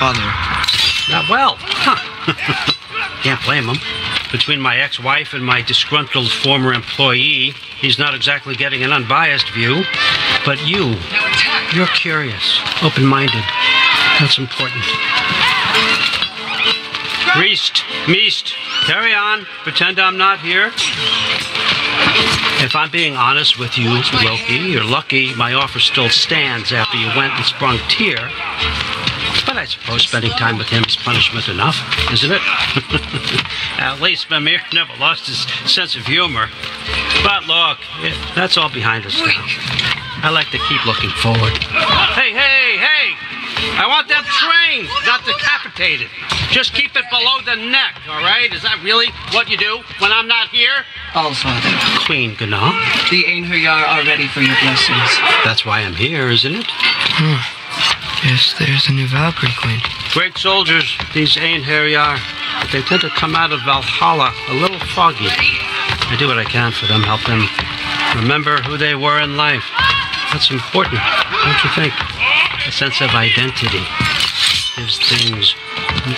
father. Not well. Huh. Can't blame him. Between my ex-wife and my disgruntled former employee, he's not exactly getting an unbiased view. But you're curious, open-minded. That's important. Priest, Meest, carry on. Pretend I'm not here. If I'm being honest with you, Loki, you're lucky my offer still stands after you went and sprung Tyr. But I suppose spending time with him is punishment enough, isn't it? At least Mimir never lost his sense of humor. But look, that's all behind us now. I like to keep looking forward. Hey! I want them trained, not decapitated. Just keep it below the neck, all right? Is that really what you do when I'm not here? All, Father. Queen Gná. The Einherjar are ready for your blessings. That's why I'm here, isn't it? Yes, there's a new Valkyrie Queen. Great soldiers, these Einherjar. But they tend to come out of Valhalla a little foggy. I do what I can for them, help them remember who they were in life. That's important, don't you think? A sense of identity gives things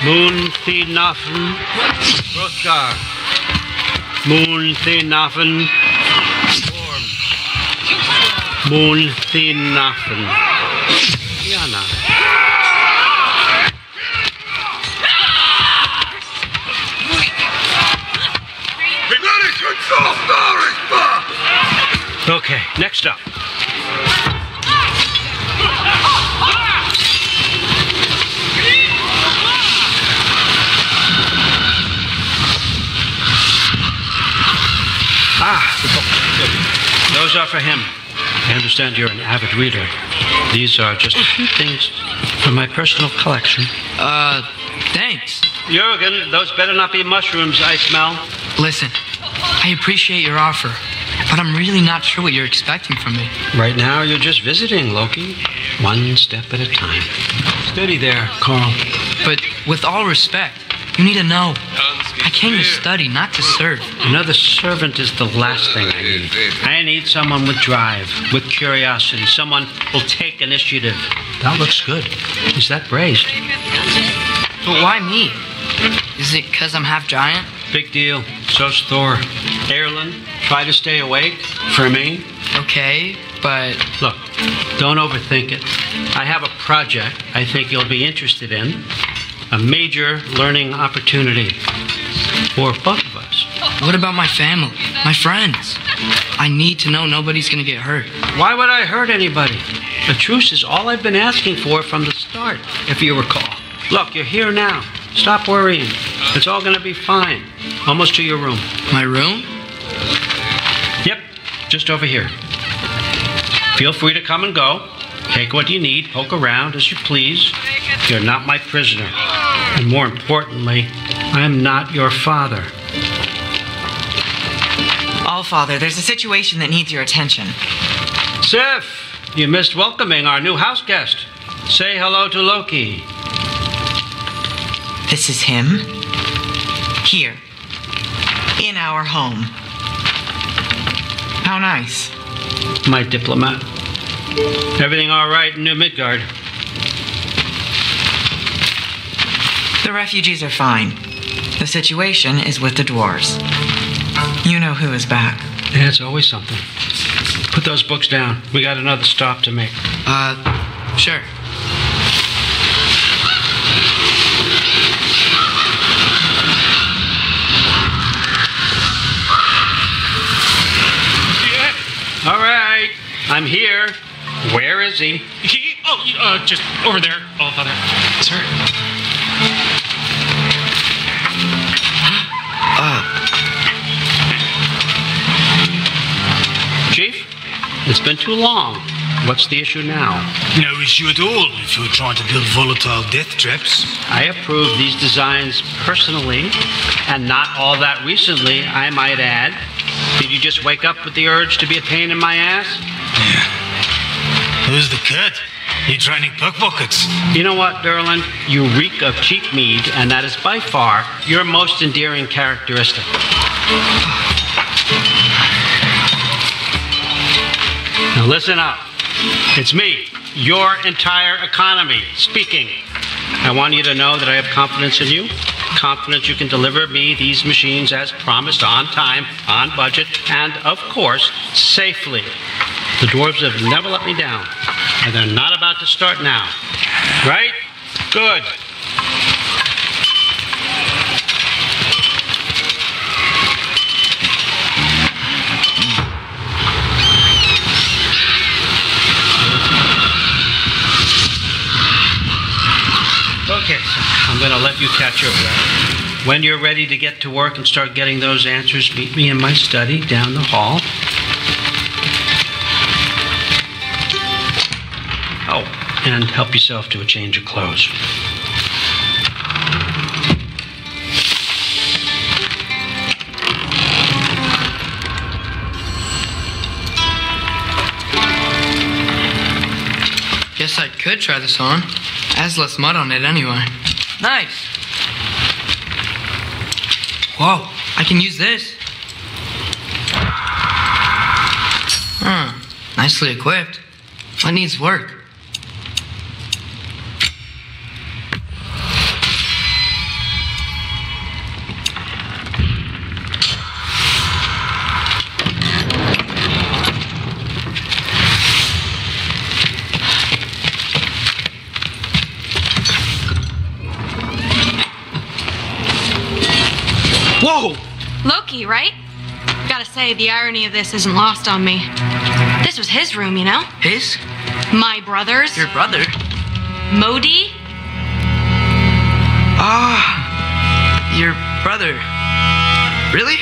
Moon Thinafen Hrothgar. Moon Thinafen Orm. Moon Thinafen Yana. Okay, next up. The book. Good. Those are for him. I understand you're an avid reader. These are just a few things from my personal collection. Thanks. Jürgen, those better not be mushrooms I smell. Listen, I appreciate your offer, but I'm really not sure what you're expecting from me. Right now, you're just visiting, Loki. One step at a time. Steady there, Carl. But with all respect, you need to know, I came to study, not to serve. Another servant is the last thing I need. I need someone with drive, with curiosity, someone who'll take initiative. That looks good. Is that braised? But why me? Is it because I'm half giant? Big deal. So's Thor. Erlen, try to stay awake for me. Okay, but... Look, don't overthink it. I have a project I think you'll be interested in. A major learning opportunity for both of us. What about my family, my friends? I need to know nobody's gonna get hurt. Why would I hurt anybody? A truce is all I've been asking for from the start, if you recall. Look, you're here now. Stop worrying. It's all gonna be fine. Almost to your room. My room? Yep, just over here. Feel free to come and go. Take what you need, poke around as you please. You're not my prisoner. And more importantly, I'm not your father. All, Father, there's a situation that needs your attention. Sif, you missed welcoming our new house guest. Say hello to Loki. This is him. Here. In our home. How nice. My diplomat. Everything all right in New Midgard? The refugees are fine. The situation is with the dwarves. You know who is back. Yeah, it's always something. Put those books down. We got another stop to make. Sure. All right, I'm here. Where is he? Just over there, All Father. Sir. Chief, it's been too long. What's the issue now? No issue at all if you're trying to build volatile death traps. I approve these designs personally, and not all that recently, I might add. Did you just wake up with the urge to be a pain in my ass? Yeah. Who's the cut? You're training pickpockets. You know what, Derlin? You reek of cheap mead, and that is by far your most endearing characteristic. Now listen up. It's me, your entire economy, speaking. I want you to know that I have confidence in you. Confidence you can deliver me these machines as promised, on time, on budget, and, of course, safely. The dwarves have never let me down, and they're not about to start now. Right? Good. Okay, so I'm going to let you catch your breath. When you're ready to get to work and start getting those answers, meet me in my study down the hall. Oh, and help yourself to a change of clothes. Guess I could try this on. Has less mud on it anyway. Nice. Whoa, I can use this. Nicely equipped. What needs work? Whoa! Loki, right? Gotta say, the irony of this isn't lost on me. This was his room, you know? His? My brother's. Your brother? Modi? Ah, your brother. Really?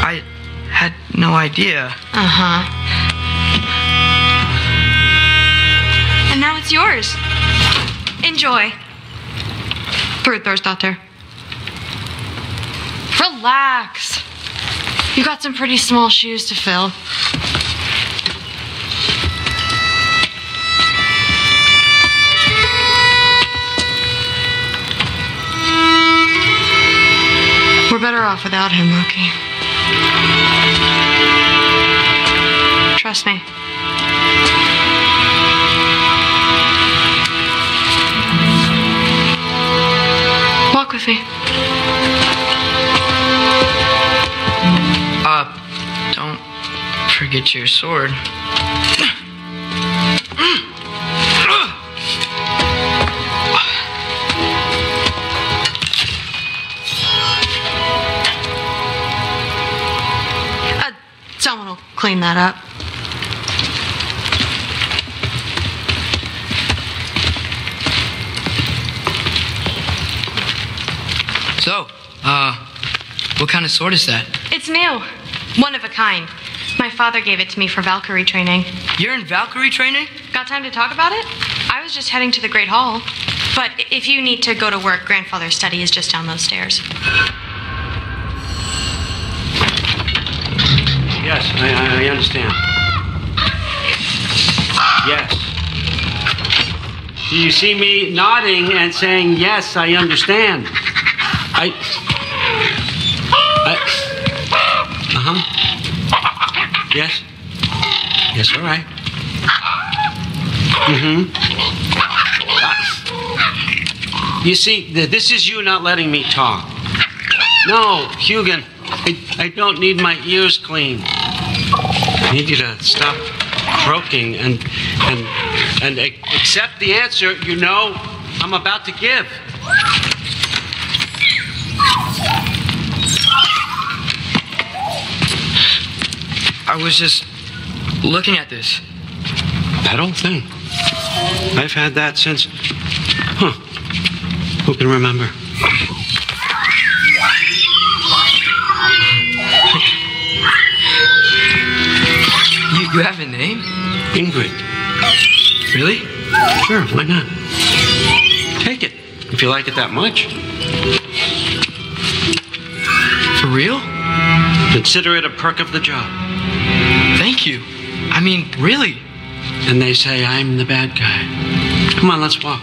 I had no idea. Uh-huh. And now it's yours. Enjoy. Brudthor's Relax. You got some pretty small shoes to fill. We're better off without him, Loki. Trust me. Walk with me. Don't forget your sword. Someone will clean that up. So, what kind of sword is that? It's new. One of a kind. My father gave it to me for Valkyrie training. You're in Valkyrie training? Got time to talk about it? I was just heading to the Great Hall. But if you need to go to work, Grandfather's study is just down those stairs. Yes, I understand. Yes. Do you see me nodding and saying, yes, I understand? Yes? Yes, all right. You see, this is you not letting me talk. No, Hugin, I don't need my ears cleaned. I need you to stop croaking and accept the answer you know I'm about to give. I was just looking at this. That old thing. I've had that since... Who can remember? You have a name? Ingrid. Really? Sure, why not? Take it, if you like it that much. For real? Consider it a perk of the job. Thank you. I mean, really. And they say I'm the bad guy. Come on, let's walk.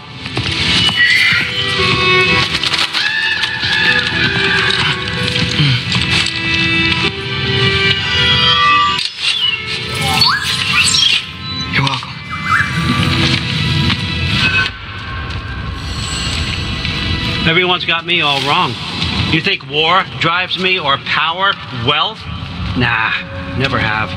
You're welcome. Everyone's got me all wrong. You think war drives me, or power, wealth? Nah, never have.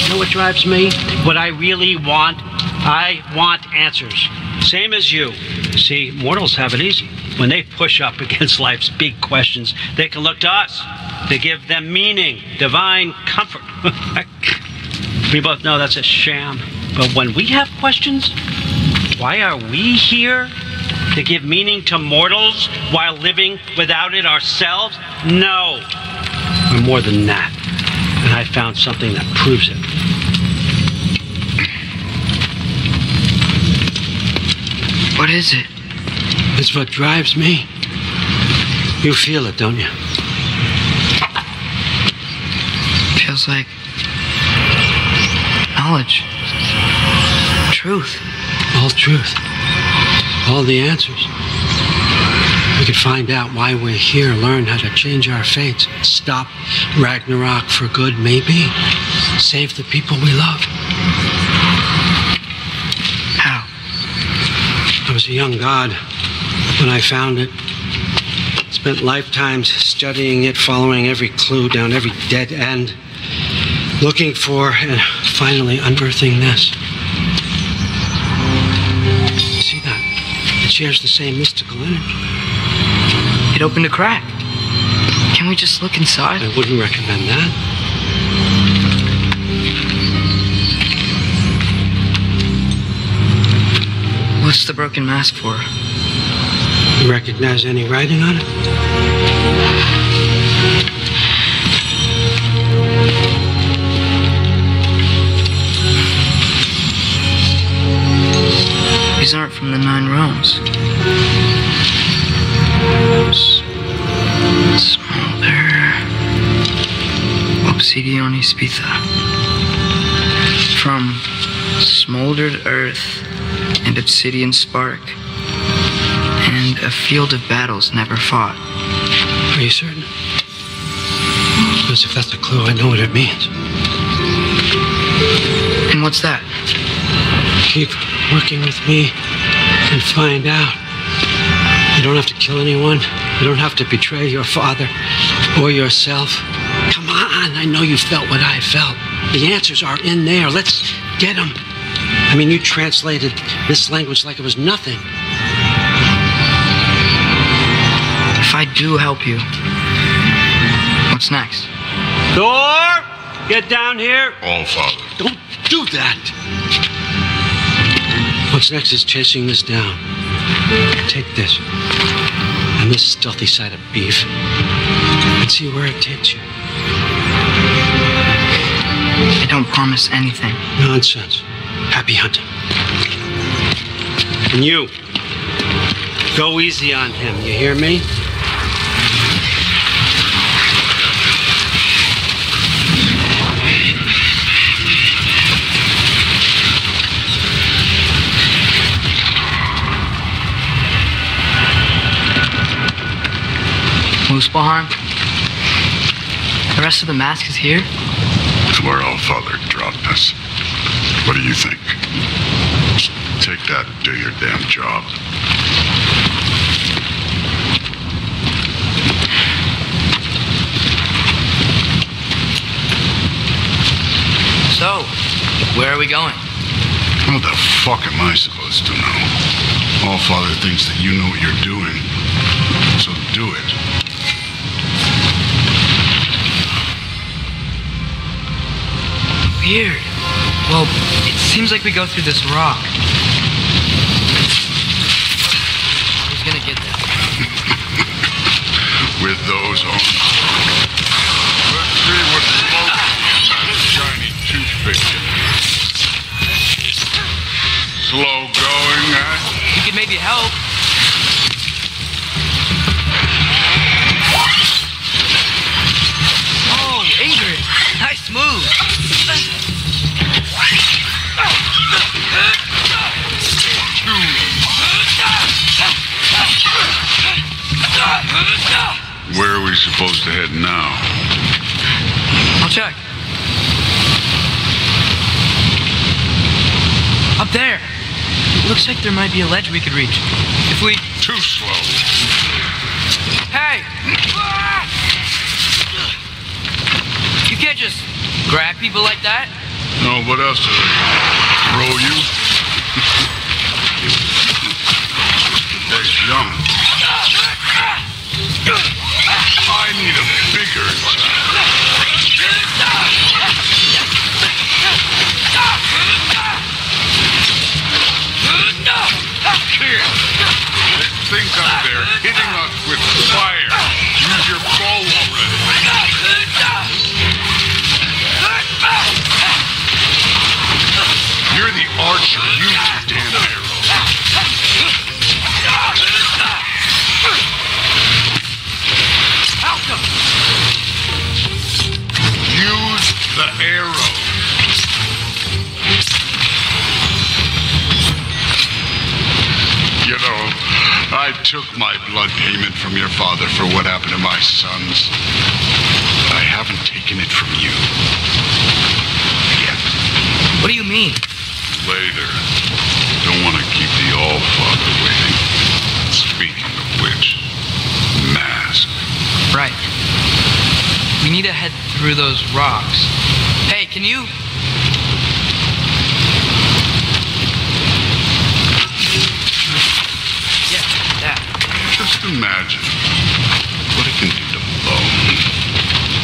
You know what drives me? What I really want? I want answers. Same as you. See, mortals have it easy. When they push up against life's big questions, they can look to us to give them meaning, divine comfort. We both know that's a sham. But when we have questions, why are we here? To give meaning to mortals while living without it ourselves? No. We're more than that. And I found something that proves it. What is it? It's what drives me. You feel it, don't you? Feels like knowledge. Truth. All truth. All the answers. We could find out why we're here, learn how to change our fates, stop Ragnarok for good, maybe. Save the people we love. How? I was a young god when I found it. Spent lifetimes studying it, following every clue down every dead end, looking for and finally unearthing this. See that? It shares the same mystical energy. It opened a crack. Can we just look inside? I wouldn't recommend that. What's the broken mask for? You recognize any writing on it? These aren't from the 9 realms. Smolder. Obsidione Spitha. From smoldered earth and obsidian spark, and a field of battles never fought. Are you certain? Because if that's a clue, I know what it means. And what's that? Keep working with me and find out. You don't have to kill anyone. You don't have to betray your father or yourself. Come on, I know you felt what I felt. The answers are in there. Let's get them. I mean, you translated this language like it was nothing. If I do help you, what's next? Thor, get down here. All Father. Don't do that. What's next is chasing this down. Take this and this stealthy side of beef and see where it takes you. I don't promise anything. Nonsense. Happy hunting. And you, go easy on him, you hear me? Muspelheim? The rest of the mask is here? It's where All Father dropped us. What do you think? Take that and do your damn job. So, where are we going? How the fuck am I supposed to know? All Father thinks that you know what you're doing, so do it. Weird. Well, it seems like we go through this rock. Who's gonna get that? With those on. Let's see what smoke that shiny toothpick can do. Slow going, huh? You could maybe help. Oh, Ingrid. Nice move. Where are we supposed to head now? I'll check. Up there. Looks like there might be a ledge we could reach. If we... Too slow. Hey! You can't just grab people like that. No, what else do they throw you? Hey, young. I need a bigger Kid, that thing's up there hitting us with fire. Use your bow already. You're the archer. Use your damn arrow. Use the arrow. You know, I took my blood payment from your father for what happened to my sons. But I haven't taken it from you. Yet. What do you mean? Later. Don't want to keep the All-Father waiting. Speaking of which, mask. Right. We need to head through those rocks. Hey, can you... Yeah, that. Just imagine what it can do to bone.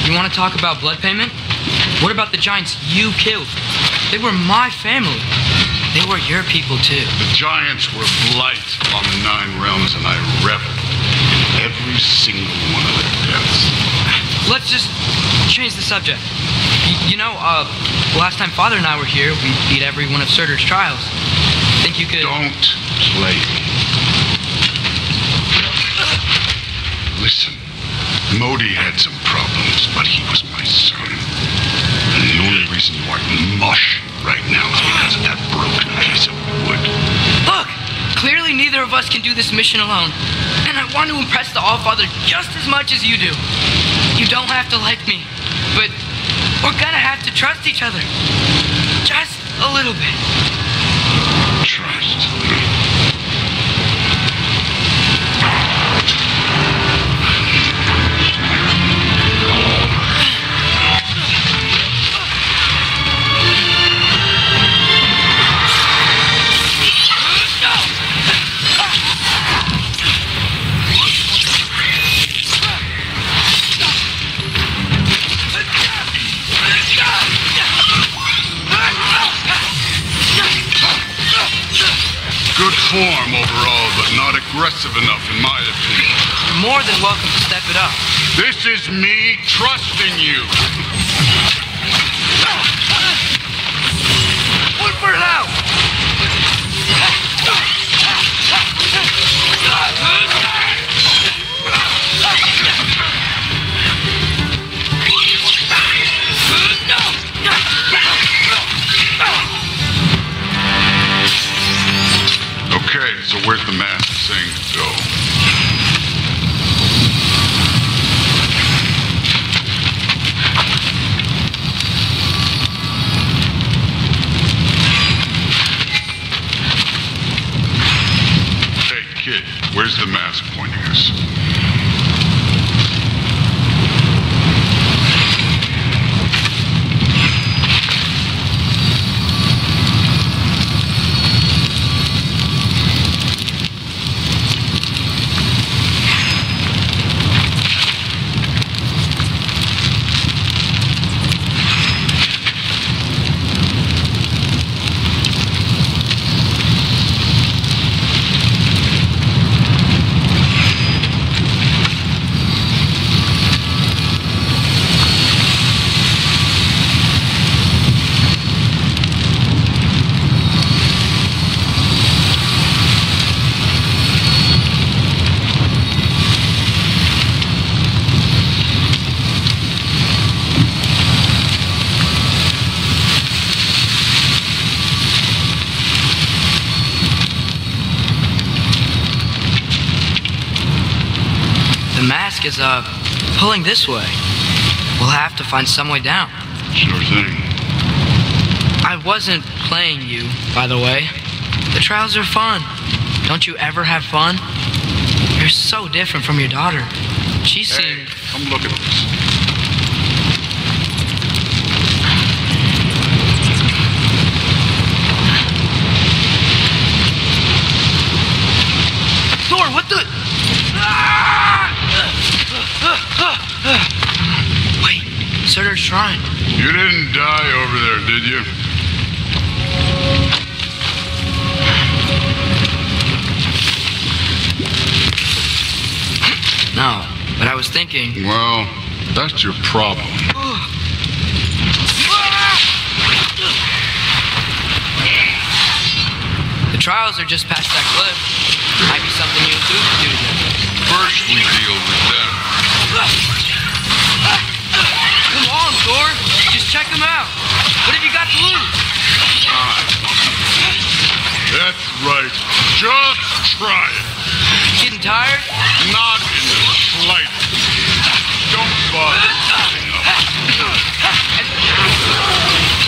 You want to talk about blood payment? What about the giants you killed? They were my family. They were your people, too. The giants were blight on the 9 realms, and I reveled in every single one of their deaths. Let's just change the subject. Last time Father and I were here, we beat every one of Surtur's trials. Think you could... Don't play me. Listen, Modi had some problems, but he was my son. And the only reason you aren't mush right now is because of that broken piece of wood. Look! Clearly neither of us can do this mission alone. And I want to impress the All-Father just as much as you do. You don't have to like me, but we're gonna have to trust each other. Just a little bit. Trust. Good form overall, but not aggressive enough in my opinion. You're more than welcome to step it up. This is me trusting you. One for it out! Okay, so where's the masked saying to go? Hey, kid, where's the mask pointing us? The mask is, pulling this way. We'll have to find some way down. Sure thing. I wasn't playing you, by the way. The trials are fun. Don't you ever have fun? You're so different from your daughter. She Hey, seemed... come look at this. Thor, what the... Wait, Surtur's shrine. You didn't die over there, did you? No, but I was thinking... Well, that's your problem. The trials are just past that cliff. Might be something you and Sue could do together. First, we deal with them. Come on, Thor. Just check them out. What have you got to lose? That's right. Just try it. Getting tired? Not in the slightest. Don't bother.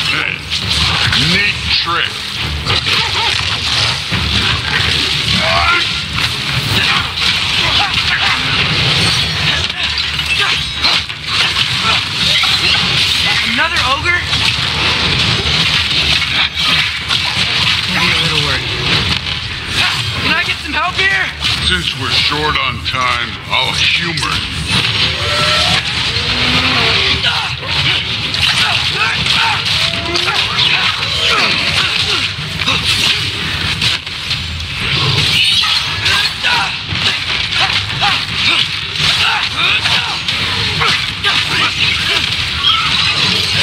Hey, neat trick. Another ogre? Maybe a little worried. Can I get some help here? Since we're short on time, I'll humor you.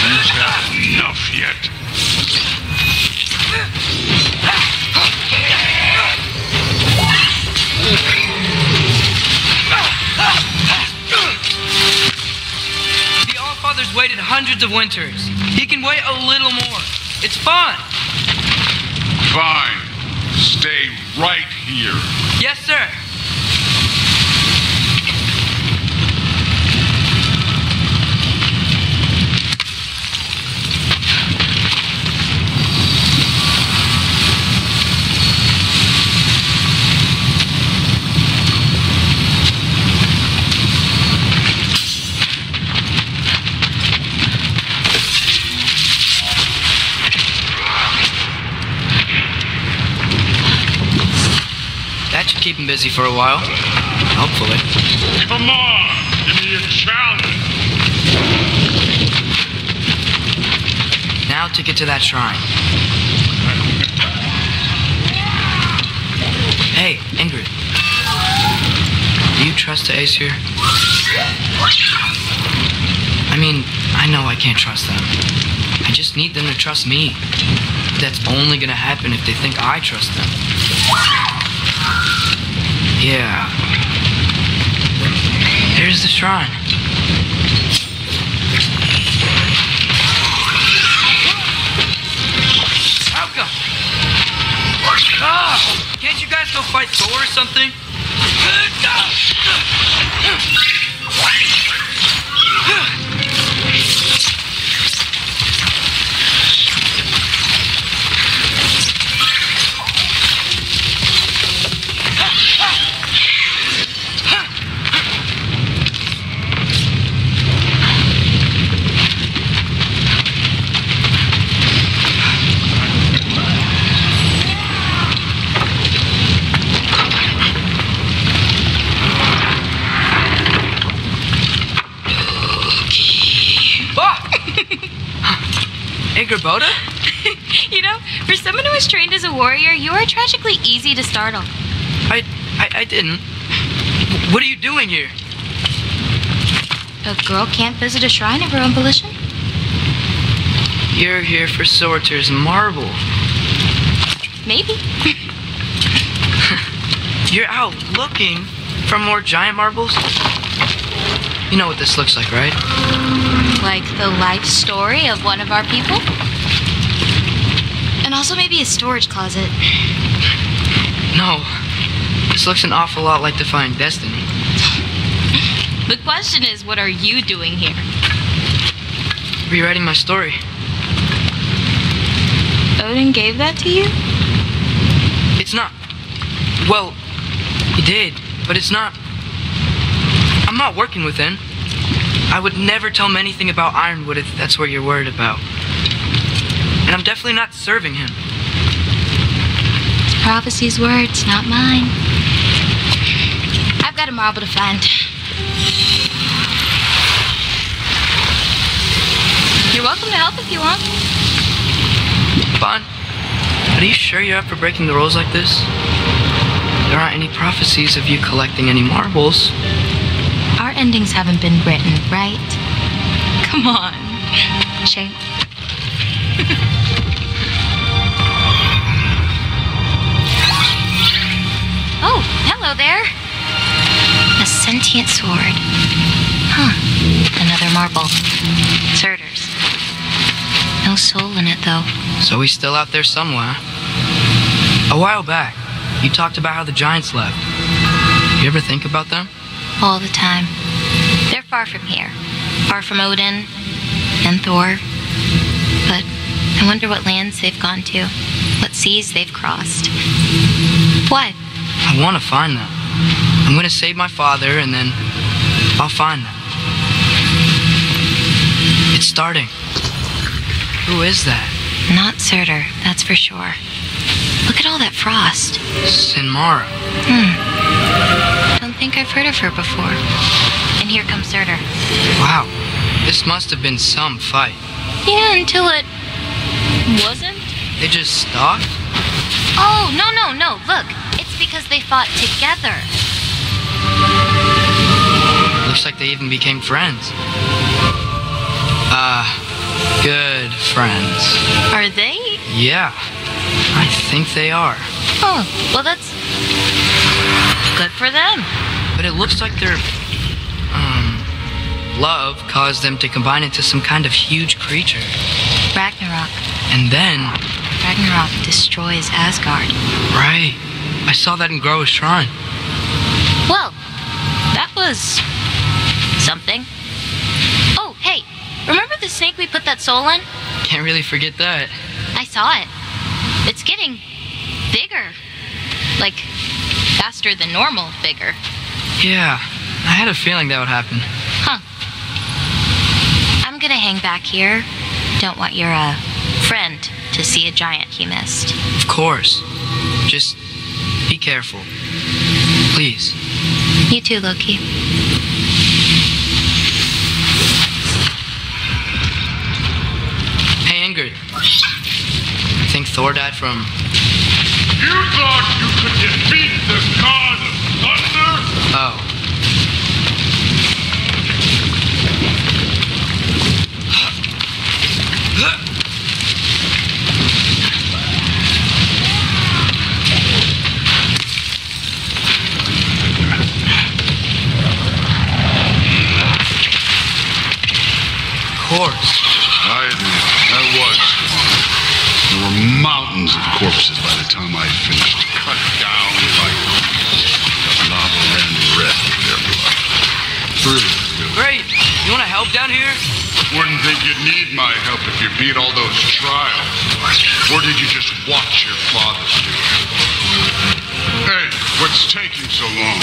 You've had enough yet. The Allfather's waited hundreds of winters. He can wait a little more. It's fun. Fine. Stay right here. Yes, sir. That should keep him busy for a while. Hopefully. Come on. Give me a challenge. Now to get to that shrine. Hey, Ingrid. Do you trust the Aesir? I mean, I know I can't trust them. I just need them to trust me. That's only gonna happen if they think I trust them. Yeah. Here's the shrine. Helga! Ah! Can't you guys go fight Thor or something? Boda? You know, for someone who was trained as a warrior, you are tragically easy to startle. I didn't. What are you doing here? A girl can't visit a shrine of her own volition? You're here for Surtur's marble. Maybe. You're out looking for more giant marbles? You know what this looks like, right? Like the life story of one of our people? And also maybe a storage closet. No. This looks an awful lot like Defying Destiny. The question is, what are you doing here? Rewriting my story. Odin gave that to you? It's not... Well, he did, but it's not... I'm not working within. I would never tell him anything about Ironwood if that's what you're worried about. And I'm definitely not serving him. It's prophecy's words, not mine. I've got a marble to find. You're welcome to help if you want. Fine. But are you sure you're up for breaking the rules like this? There aren't any prophecies of you collecting any marbles. Our endings haven't been written, right? Come on. Shame. Oh, hello there. A sentient sword. Huh. Another marble. Surters. No soul in it, though. So he's still out there somewhere. A while back, you talked about how the giants left. You ever think about them? All the time. They're far from here. Far from Odin and Thor. But I wonder what lands they've gone to. What seas they've crossed. What? I want to find them. I'm going to save my father, and then I'll find them. It's starting. Who is that? Not Surtur, that's for sure. Look at all that frost. Sinmara. Don't think I've heard of her before. And here comes Surtur. Wow. This must have been some fight. Yeah, until it wasn't. They just stopped? Oh, no. Look, it's because they fought together. Looks like they even became friends. Good friends. Are they? Yeah, I think they are. Oh, well, that's good for them. But it looks like their love caused them to combine into some kind of huge creature. Ragnarok. And then Ragnarok destroys Asgard. Right. I saw that in Groa's shrine. Well, that was something. Oh, hey, remember the snake we put that soul in? Can't really forget that. I saw it. It's getting bigger. Like, faster than normal bigger. Yeah, I had a feeling that would happen. Huh. I'm gonna hang back here. Don't want your, friend to see a giant he missed. Of course. Just be careful. Please. You too, Loki. Hey, Ingrid. Think Thor died from... You thought you could defeat the god of thunder? Oh. Of course. I admit, I was. There were mountains of corpses by the time I finished. Cut down like lava ran red with their blood. True. Great. You want to help down here? Wouldn't think you'd need my help if you beat all those trials. Or did you just watch your father do it? Hey, what's taking so long?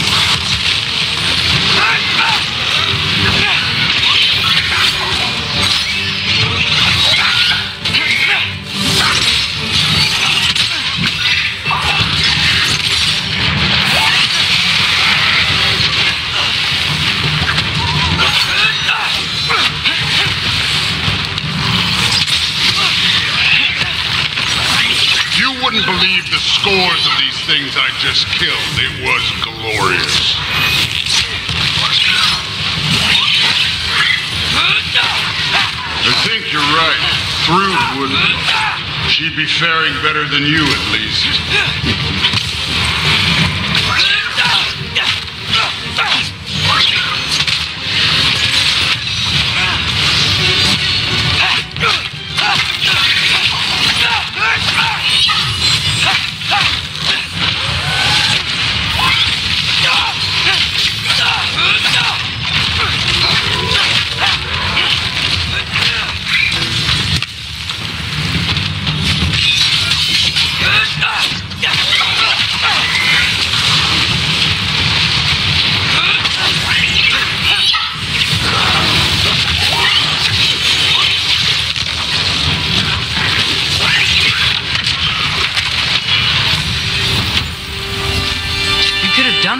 You wouldn't believe the scores of these things I just killed. It was glorious. I think you're right. Thrud wouldn't. She'd be faring better than you, at least.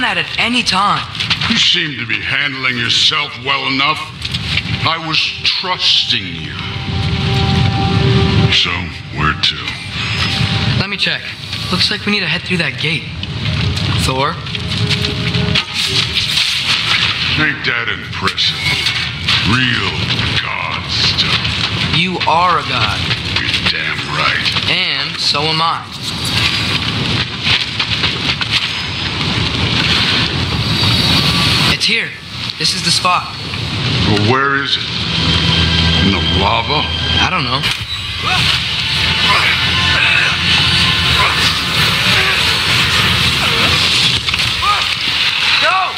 that at any time. You seem to be handling yourself well enough. I was trusting you. So, where to? Let me check. Looks like we need to head through that gate. Thor? Ain't that impressive? Real god stuff. You are a god. You're damn right. And so am I. It's here. This is the spot. Well, where is it? In the lava? I don't know. No!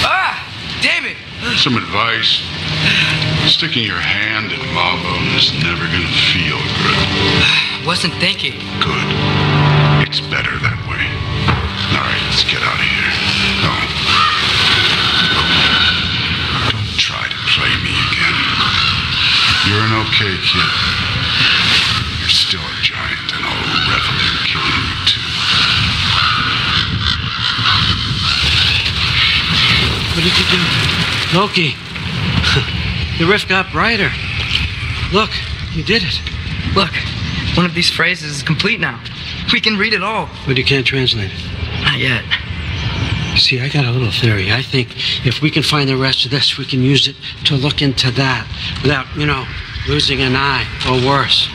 Ah! Damn it! Some advice. Sticking your hand in lava is never gonna feel good. Wasn't thinking. Good. It's better that way. All right, let's get out of here. No. Don't try to play me again. You're an okay kid. You're still a giant, and I'll revel in killing you too. What did you do? Loki. The rift got brighter. Look, you did it. Look, one of these phrases is complete now. We can read it all. But you can't translate it. Not yet. See, I got a little theory. I think if we can find the rest of this, we can use it to look into that without, losing an eye or worse.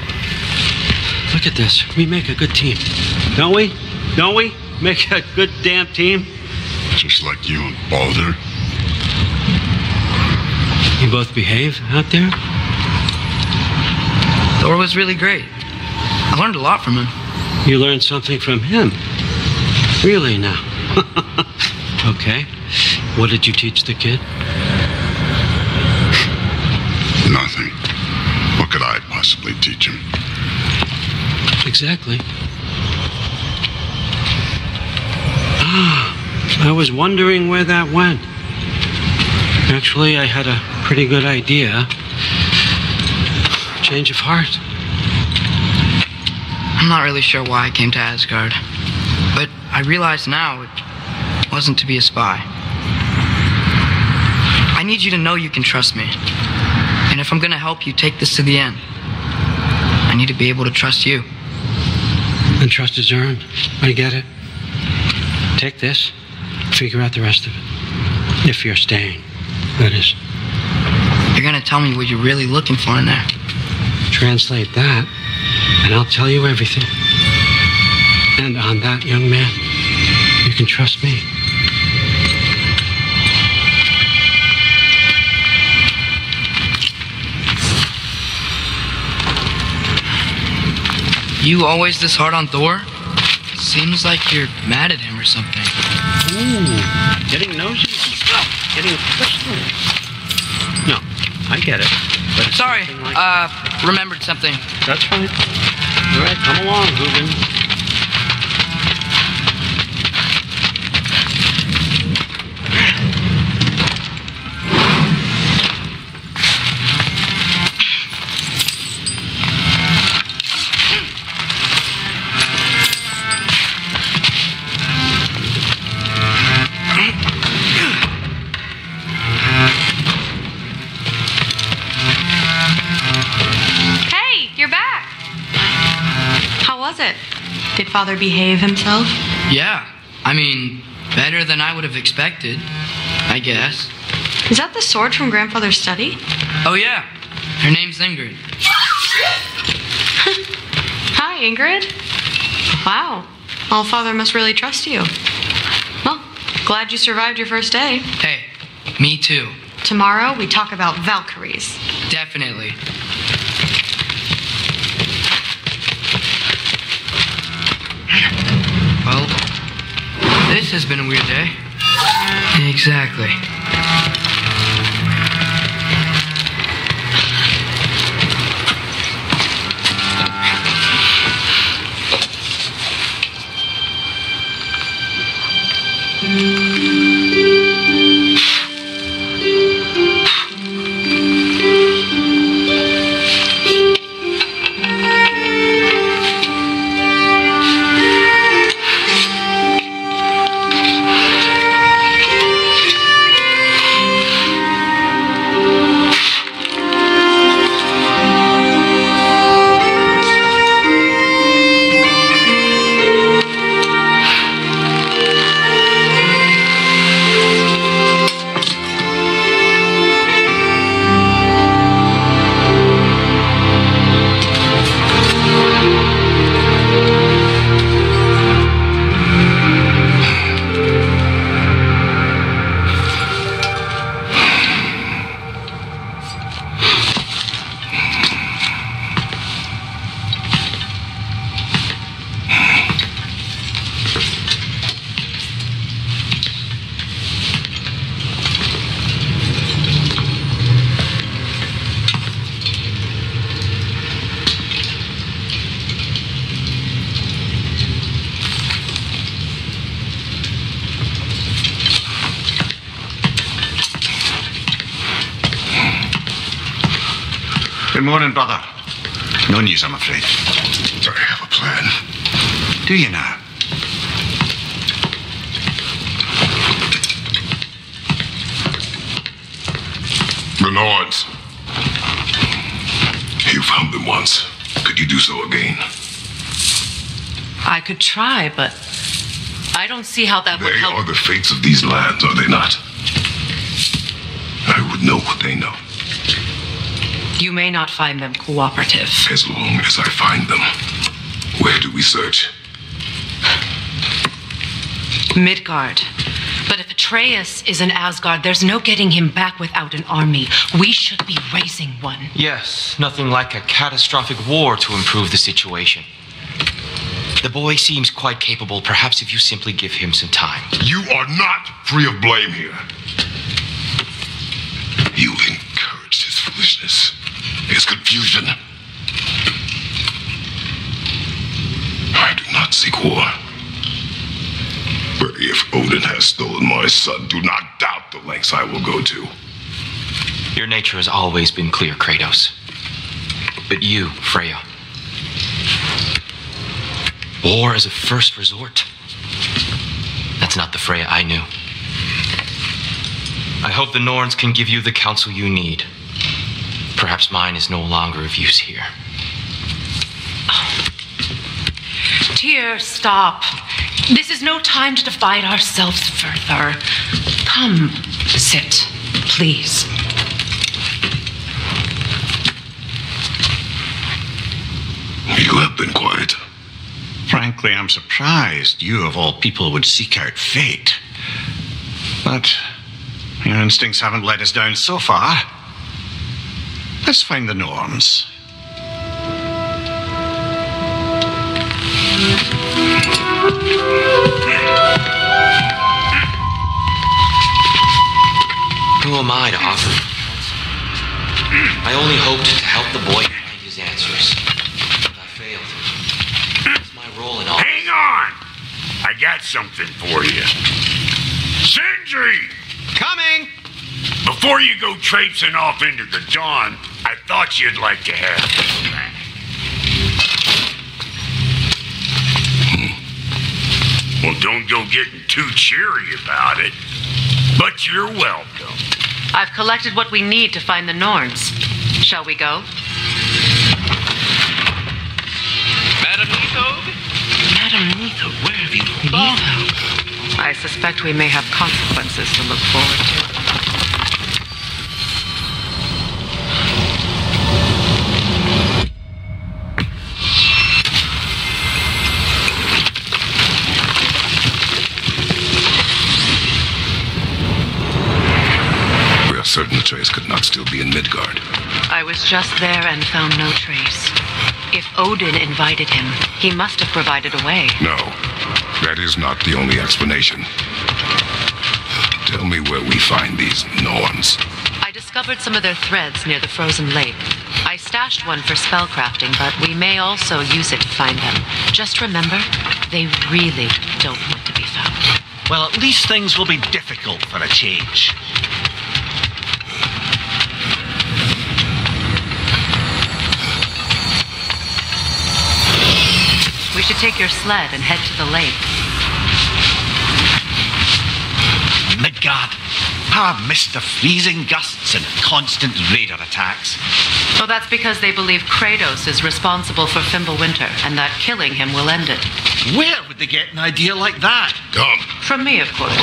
Look at this. We make a good team. Don't we? Don't we? Make a good damn team? Just like you and Balder. You both behave out there? Thor was really great. I learned a lot from him. You learned something from him? Really now? Okay. What did you teach the kid? Nothing. What could I possibly teach him? Exactly. I was wondering where that went. Actually, I had a pretty good idea. Change of heart. I'm not really sure why I came to Asgard, but I realize now it wasn't to be a spy. I need you to know you can trust me. And if I'm gonna help you take this to the end, I need to be able to trust you. And trust is earned. I get it. Take this, figure out the rest of it. If you're staying, that is. You're gonna tell me what you're really looking for in there. Translate that, and I'll tell you everything. And on that, young man, you can trust me. You always this hard on Thor? Seems like you're mad at him or something. Ooh, getting nosy? Getting personal? No, I get it. But it's Sorry, like remembered something. That's fine. All right, come along, Hoogan. Did Father behave himself? Yeah. I mean, better than I would have expected, I guess. Is that the sword from Grandfather's study? Oh, yeah. Her name's Ingrid. Hi, Ingrid. Wow. All-Father must really trust you. Well, glad you survived your first day. Hey, me too. Tomorrow, we talk about Valkyries. Definitely. Well, this has been a weird day. Exactly. Good morning, brother. No news, I'm afraid. I have a plan. Do you now? The Nords. You found them once. Could you do so again? I could try, but I don't see how that would They help. are the fates of these lands, are they not? I would know what they know. You may not find them cooperative. As long as I find them. Where do we search? Midgard. But if Atreus is in Asgard, there's no getting him back without an army. We should be raising one. Yes, nothing like a catastrophic war to improve the situation. The boy seems quite capable. Perhaps if you simply give him some time. You are not free of blame here. You encouraged his foolishness, his confusion. I do not seek war. But if Odin has stolen my son, do not doubt the lengths I will go to. Your nature has always been clear, Kratos. But you, Freya. War as a first resort. That's not the Freya I knew. I hope the Norns can give you the counsel you need. Perhaps mine is no longer of use here. Tyr, stop. This is no time to divide ourselves further. Come, sit, please. You have been quiet. Frankly, I'm surprised you, of all people, would seek out fate. But your instincts haven't let us down so far. Let's find the Norns. Who am I to offer counsel? I only hoped to help the boy find his answers. But I failed. What's my role in all this? Hang on! I got something for you. Sindri! Coming! Before you go traipsing off into the dawn, I thought you'd like to have this back. Well, don't go getting too cheery about it, but you're welcome. I've collected what we need to find the Norns. Shall we go? Madam Neathode? Madam Neathode, where have you gone? I suspect we may have consequences to look forward to. We are certain Atreus could not still be in Midgard. I was just there and found no trace. If Odin invited him, he must have provided a way. No, that is not the only explanation. Tell me where we find these Norns. I discovered some of their threads near the frozen lake. I stashed one for spellcrafting, but we may also use it to find them. Just remember, they really don't want to be found. Well, at least things will be difficult for a change. We should take your sled and head to the lake. Midgard. How I've missed the freezing gusts and constant raider attacks. Well, that's because they believe Kratos is responsible for Fimbulwinter, and that killing him will end it. Where would they get an idea like that? Come. From me, of course.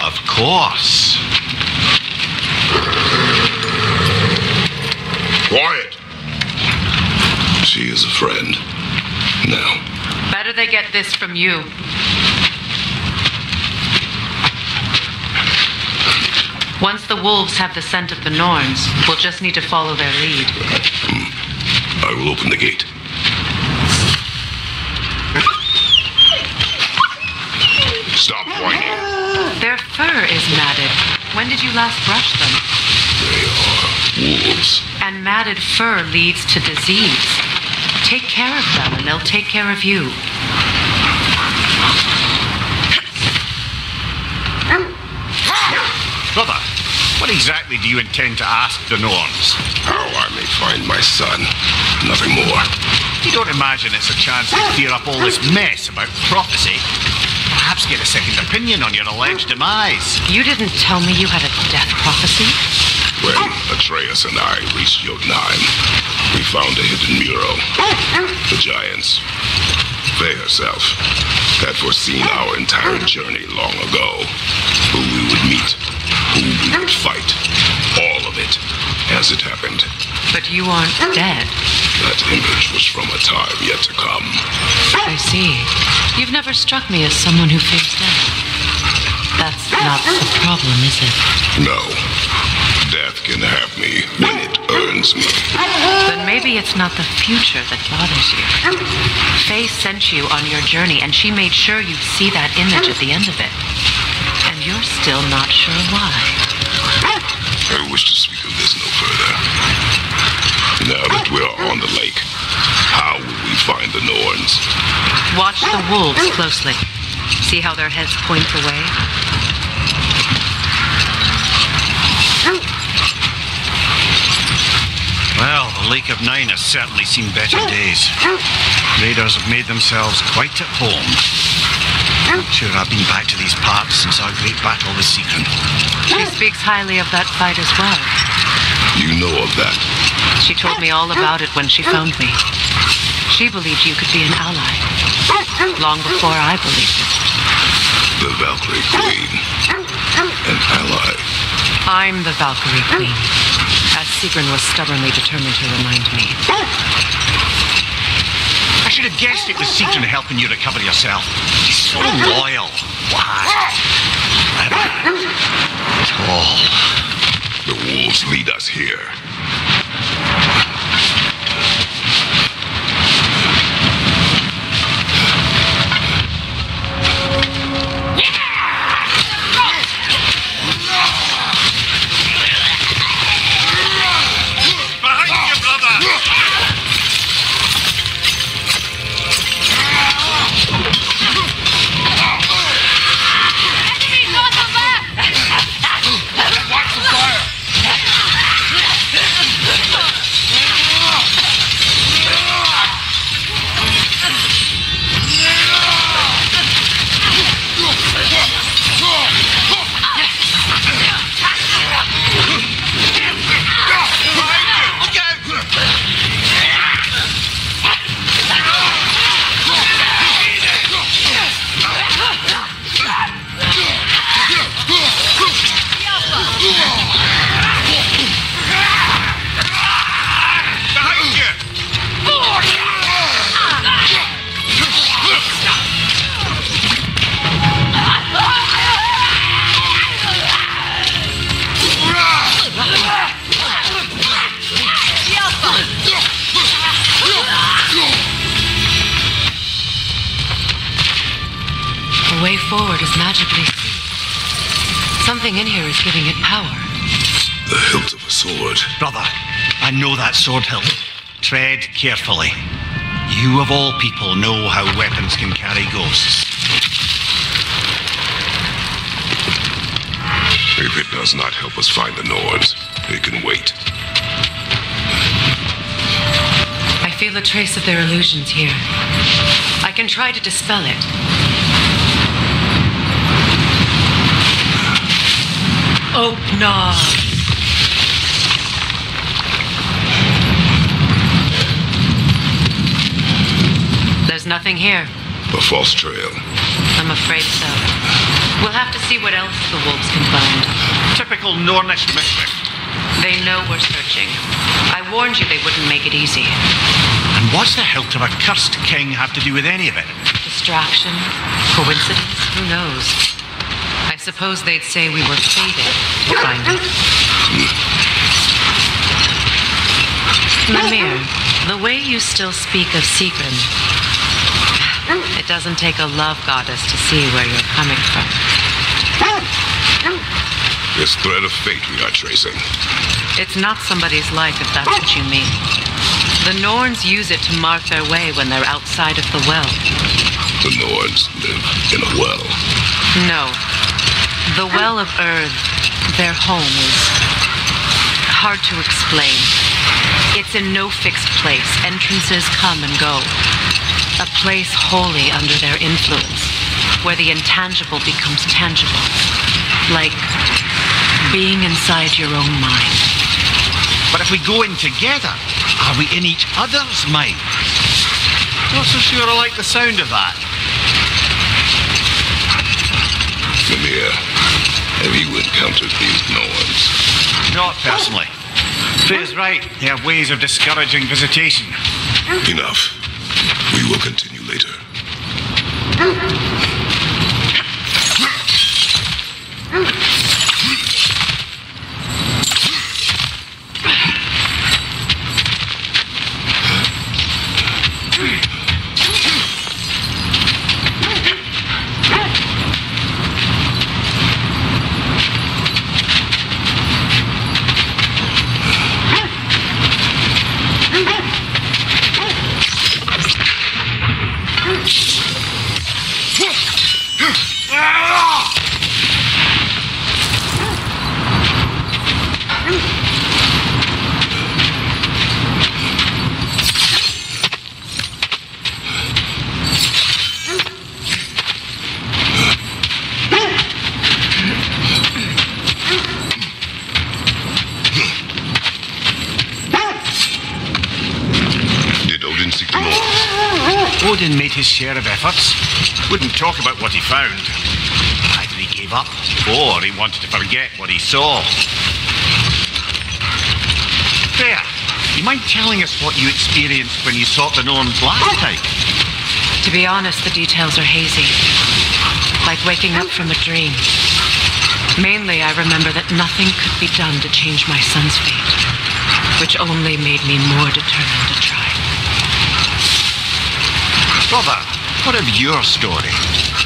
Of course. Quiet. She is a friend. Now. Better they get this from you. Once the wolves have the scent of the Norns, we'll just need to follow their lead. I will open the gate. Stop whining. Their fur is matted. When did you last brush them? They are wolves. And matted fur leads to disease. Take care of them and they'll take care of you. Brother, what exactly do you intend to ask the Norns? How I may find my son. Nothing more. You don't imagine it's a chance to clear up all this mess about prophecy? Perhaps get a second opinion on your alleged demise. You didn't tell me you had a death prophecy? When Atreus and I reached Jotunheim, we found a hidden mural. The giants, they herself, had foreseen our entire journey long ago. Who we would meet, who we would fight, all of it, as it happened. But you aren't dead. That image was from a time yet to come. I see. You've never struck me as someone who fears death. That's not the problem, is it? No. Death can have me when it earns me. Then maybe it's not the future that bothers you. Faye sent you on your journey, and she made sure you'd see that image at the end of it. And you're still not sure why. I wish to speak of this no further. Now that we're on the lake, how will we find the Norns? Watch the wolves closely. See how their heads point the way? Well, the Lake of Nine has certainly seen better days. Raiders have made themselves quite at home. I'm sure I've been back to these parts since our great battle with Sigrun. She speaks highly of that fight as well. You know of that? She told me all about it when she found me. She believed you could be an ally. Long before I believed it. The Valkyrie Queen. An ally. I'm the Valkyrie Queen, as Sigrun was stubbornly determined to remind me. I should have guessed it was Sigrun helping you recover yourself. She's so loyal. Why? Tall. The wolves lead us here. The way forward is magically sealed. Something in here is giving it power. The hilt of a sword. Brother, I know that sword hilt. Tread carefully. You of all people know how weapons can carry ghosts. If it does not help us find the Norns, it can wait. I feel a trace of their illusions here. I can try to dispel it. Open. There's nothing here. A false trail. I'm afraid so. We'll have to see what else the wolves can find. Typical Nornish mischief. They know we're searching. I warned you they wouldn't make it easy. And what's the hilt of a cursed king have to do with any of it? Distraction? Coincidence? Who knows? I suppose they'd say we were fated to find it. Mimir, the way you still speak of Sigrun, it doesn't take a love goddess to see where you're coming from. This thread of fate we are tracing. It's not somebody's life, if that's what you mean. The Norns use it to mark their way when they're outside of the well. The Norns live in a well. No. The Well of Earth, their home, is hard to explain. It's in no fixed place. Entrances come and go. A place wholly under their influence, where the intangible becomes tangible. Like being inside your own mind. But if we go in together, are we in each other's mind? Not so sure I like the sound of that. Mimir, have you encountered these Norns? Not personally. Freya's right. They have ways of discouraging visitation. Enough. We will continue later. Odin made his share of efforts. Wouldn't talk about what he found. Either he gave up, or he wanted to forget what he saw. Freya, you mind telling us what you experienced when you sought the Norns last time? To be honest, the details are hazy. Like waking up from a dream. Mainly, I remember that nothing could be done to change my son's fate, which only made me more determined to try. Brother, what of your story?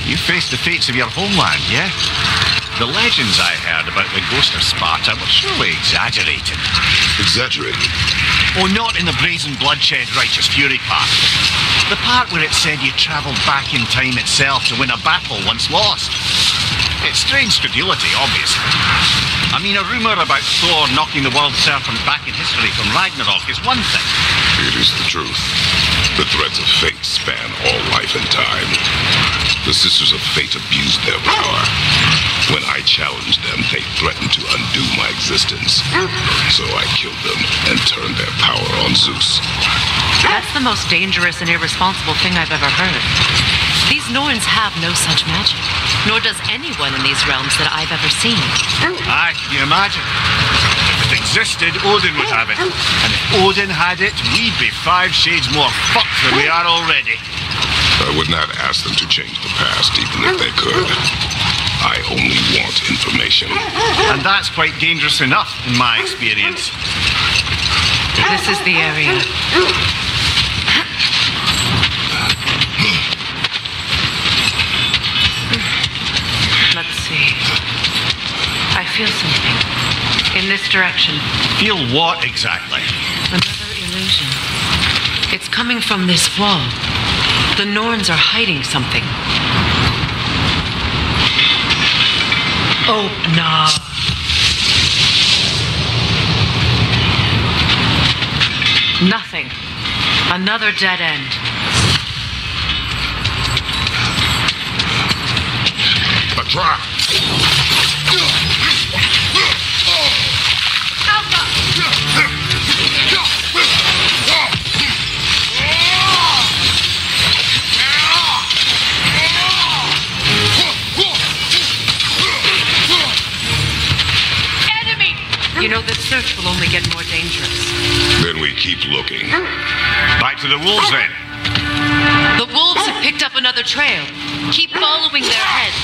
You faced the fates of your homeland, yeah? The legends I heard about the ghost of Sparta were surely exaggerated. Exaggerated? Oh, not in the brazen bloodshed righteous fury part. The part where it said you travelled back in time itself to win a battle once lost. It's strange credulity, obviously. I mean, a rumour about Thor knocking the world serpent back in history from Ragnarok is one thing. It is the truth. The threads of fate span all life and time. The Sisters of Fate abused their power. When I challenged them, they threatened to undo my existence. So I killed them and turned their power on Zeus. That's the most dangerous and irresponsible thing I've ever heard. These Norns have no such magic, nor does anyone in these realms that I've ever seen. Aye, can you imagine? If it existed, Odin would have it. And if Odin had it, we'd be 5 shades more fucked than we are already. I would not ask them to change the past, even if they could. I only want information. And that's quite dangerous enough, in my experience. This is the area. Let's see. I feel something. In this direction. Feel what exactly? Another illusion. It's coming from this wall. The Norns are hiding something. Oh, no. Nothing. Another dead end. A trap. You know, this search will only get more dangerous. Then we keep looking. Back to the wolves, then. The wolves have picked up another trail. Keep following their heads.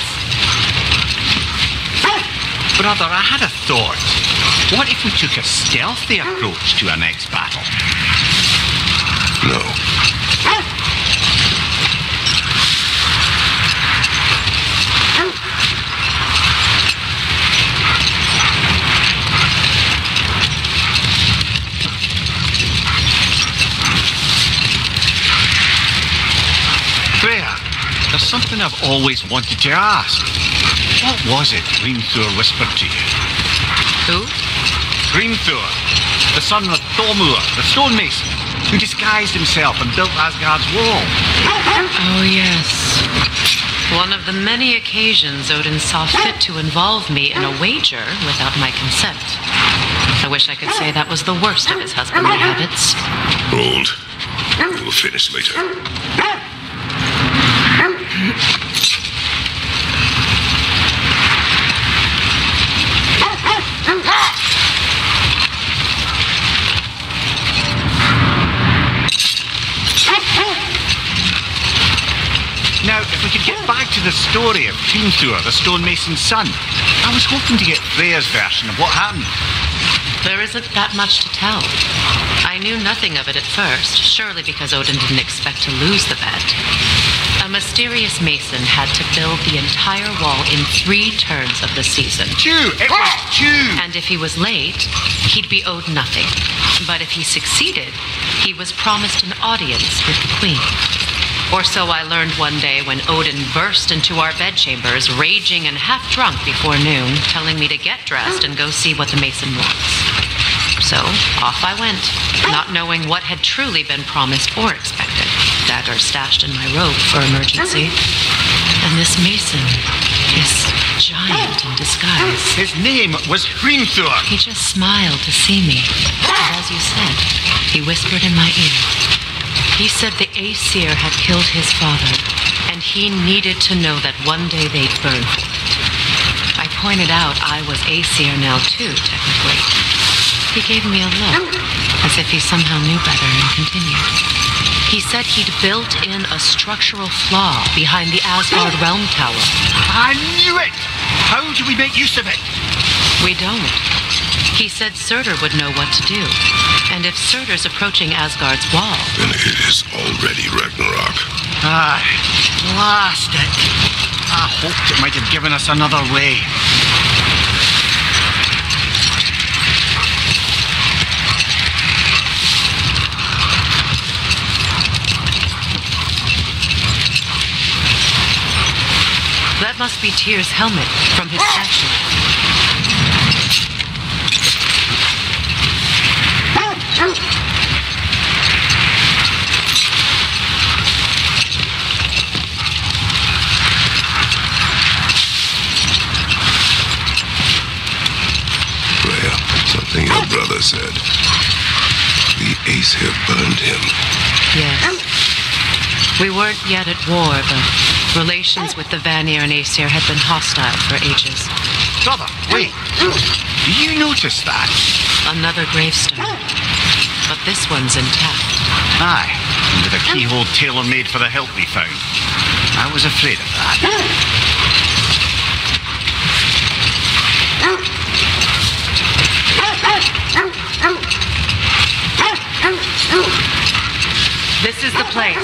Brother, I had a thought. What if we took a stealthy approach to our next battle? No. Freya, there's something I've always wanted to ask. What was it Grimthor whispered to you? Who? Grimthor. the son of Thormur, the stonemason, who disguised himself and built Asgard's wall. Oh, yes. One of the many occasions Odin saw fit to involve me in a wager without my consent. I wish I could say that was the worst of his husbandly habits. Hold. We'll finish later. Now, if we could get back to the story of Hrimthur, the stonemason's son. I was hoping to get Freya's version of what happened. There isn't that much to tell. I knew nothing of it at first, surely because Odin didn't expect to lose the bet. A mysterious mason had to build the entire wall in 3 turns of the season. It was 2! And if he was late, he'd be owed nothing. But if he succeeded, he was promised an audience with the queen. Or so I learned one day when Odin burst into our bedchambers, raging and half-drunk before noon, telling me to get dressed and go see what the mason wants. So, off I went, not knowing what had truly been promised or expected. Dagger stashed in my robe for emergency. And this mason, this giant in disguise. His name was Hrimthur. He just smiled to see me. And as you said, he whispered in my ear. He said the Aesir had killed his father, and he needed to know that one day they'd burn for it. I pointed out I was Aesir now too, technically. He gave me a look, as if he somehow knew better, and continued. He said he'd built in a structural flaw behind the Asgard Realm Tower. I knew it! How do we make use of it? We don't. He said Surtur would know what to do. And if Surtur's approaching Asgard's wall... Then it is already Ragnarok. Aye, blast it. I hoped it might have given us another way. That must be Tyr's helmet from his statue. Something your brother said. The Aesir burned him. Yes. We weren't yet at war, but relations with the Vanir and Aesir had been hostile for ages. Brother, wait. Do you notice that? Another gravestone. But this one's intact. Aye, and with a keyhole tailor-made for the hilt we found. I was afraid of that. This is the place.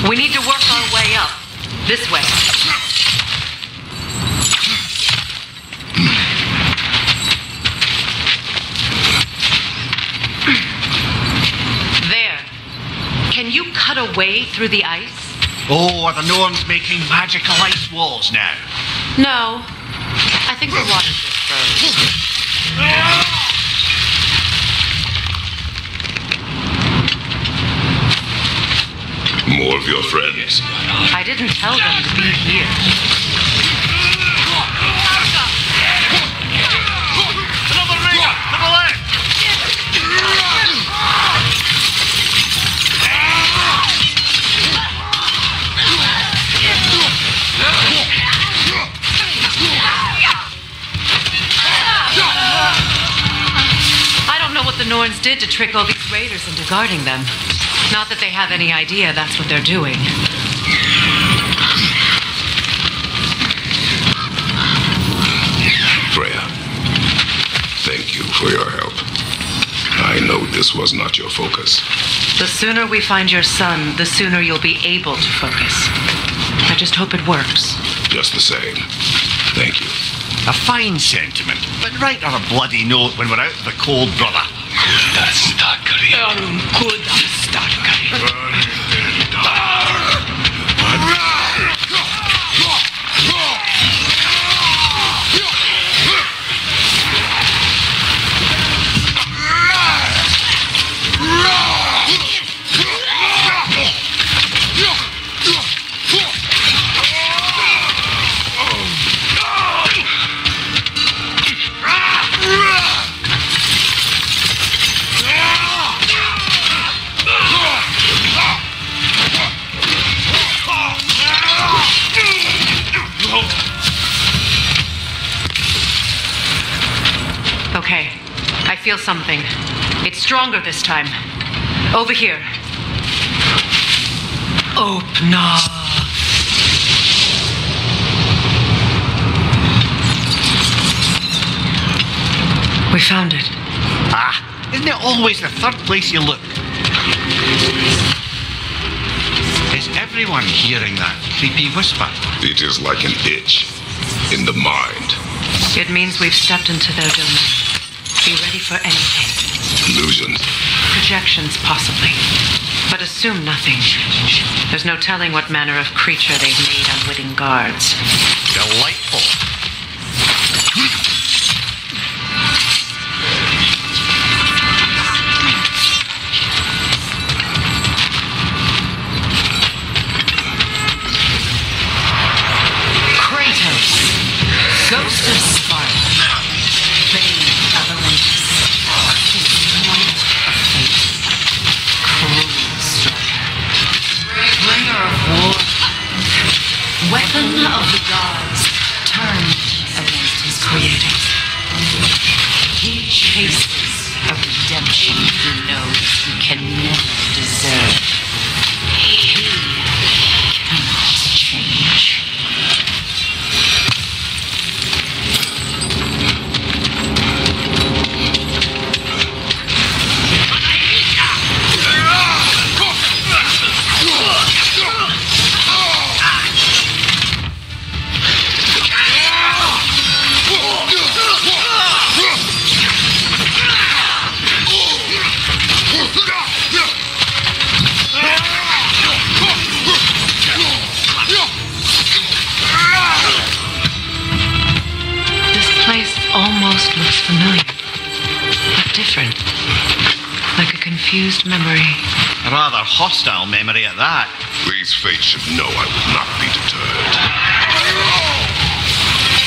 We need to work our way up. This way. There. Can you cut a way through the ice? Oh, are the Norns making magical ice walls now? No. I think the water just froze. More of your friends. I didn't tell them to be here. Another ring! To the left! I don't know what the Norns did to trick all these raiders into guarding them. Not that they have any idea that's what they're doing. Freya, thank you for your help. I know this was not your focus. The sooner we find your son, the sooner you'll be able to focus. I just hope it works. Just the same. Thank you. A fine sentiment, but write on a bloody note when we're out of the cold, brother. feel something. It's stronger this time. Over here. Open. We found it. Ah, isn't it always the third place you look? Is everyone hearing that creepy whisper? It is like an itch in the mind. It means we've stepped into their domain. Be ready for anything. Illusions. Projections, possibly. But assume nothing. There's no telling what manner of creature they've made unwitting guards. Delightful. Ghost of Sparta, Bane of Olympus, Destroyer of Fate, Cruel Striker, Bringer of War, Weapon of the Gods, turned against his creators. He chases a redemption he knows he can never deserve. He cannot change. Almost looks familiar, but different. Like a confused memory. A rather hostile memory at that. These fates should know I will not be deterred.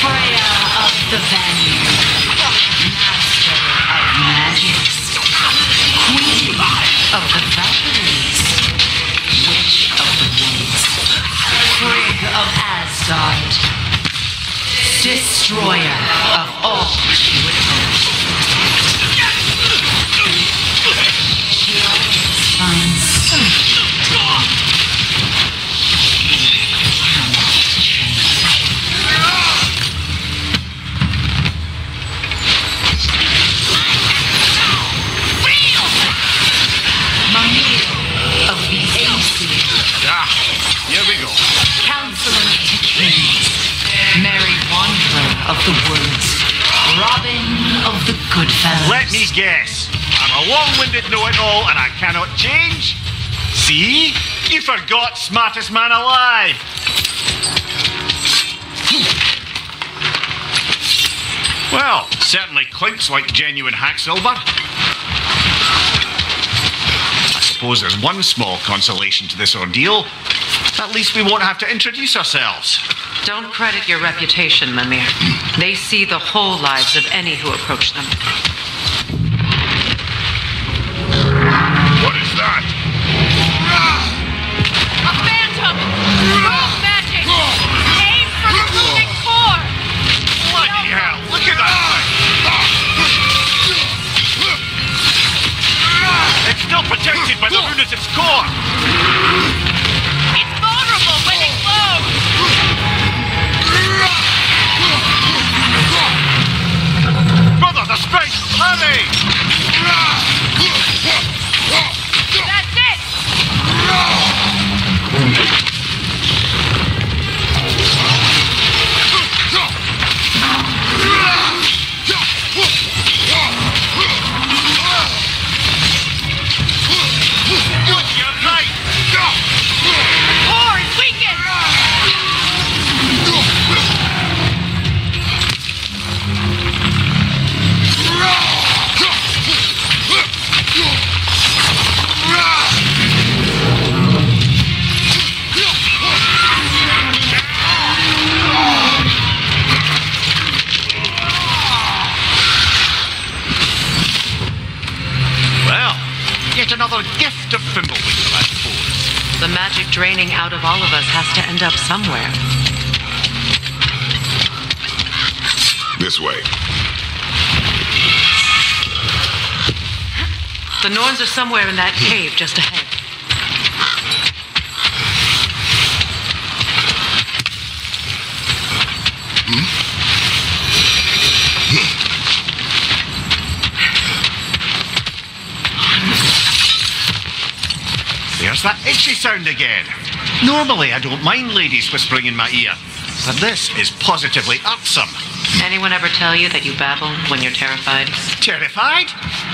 Freya of the Vanguard, Master of Magics, Queen of the Valkyries, Witch of the Woods, Frigg of Asgard, Destroyer of all she would hold. She always finds something to want. Mimir of the Aesir. Ah, here we go. Counselor to Kings. Merry Wanderer of the Woods, Robin of the Goodfellas. Let me guess. I'm a long-winded know-it-all and I cannot change? See? You forgot smartest man alive. Well, certainly clinks like genuine hack silver. I suppose there's one small consolation to this ordeal. At least we won't have to introduce ourselves. Don't credit your reputation, Mimir. They see the whole lives of any who approach them. What is that? A phantom! Rogue magic! Aim for the runic core! Bloody hell, look at that thing! It's still protected by the rune at its core! It's vulnerable when it glows! Brother, the strength! Hurry! That's it! You're right! Core is weakened! Well, yet another gift of Fimbulwinter, I suppose. The magic draining out of all of us has to end up somewhere. This way. The Norns are somewhere in that cave just ahead. There's that itchy sound again. Normally I don't mind ladies whispering in my ear, but this is positively irksome. Anyone ever tell you that you babble when you're terrified? Terrified?